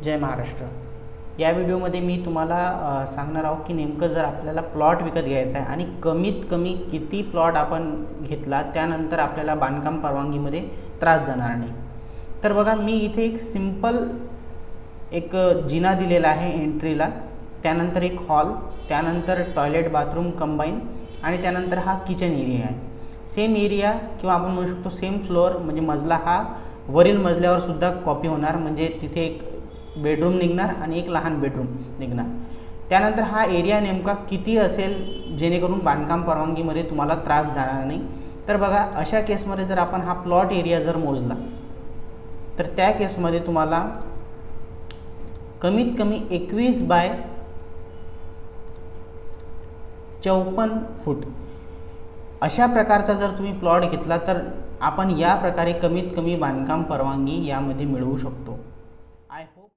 जय महाराष्ट्र। या व्हिडिओमध्ये मी तुम्हाला सांगणार आहोत की नेमकं जर आपल्याला प्लॉट विकत घ्यायचा आहे आणि कमीत कमी किती प्लॉट आपण घेतला त्यानंतर आपल्याला बांधकाम परवानगीमध्ये त्रास जाणार नाही। तर बघा, मी इथे एक सिंपल एक जिना दिलेला आहे एंट्रीला, त्यानंतर एक हॉल, त्यानंतर टॉयलेट बाथरूम कंबाईन आणि त्यानंतर हा किचन एरिया आहे। सेम एरिया किंवा आपण म्हणू शकतो सेम फ्लोअर, म्हणजे मजला हा वरील मजल्यावर सुद्धा कॉपी होणार, म्हणजे तिथे एक बेडरूम निघणार आणि एक लहान बेडरूम निघणार। त्यानंतर हा एरिया नेमका किती असेल जेणेकरून बांधकाम परवानगीमध्ये तुम्हाला त्रास जाणार नाही। तर बघा, अशा केसमध्ये जर आपण हा प्लॉट एरिया जर मोजला तर त्या केसमध्ये तुम्हाला कमीत कमी 21 बाय 54 फूट अशा प्रकारचा जर तुम्ही प्लॉट घेतला तर आपण या प्रकारे कमीत कमी बांधकाम परवानगी यामध्ये मिळवू शकतो। I hope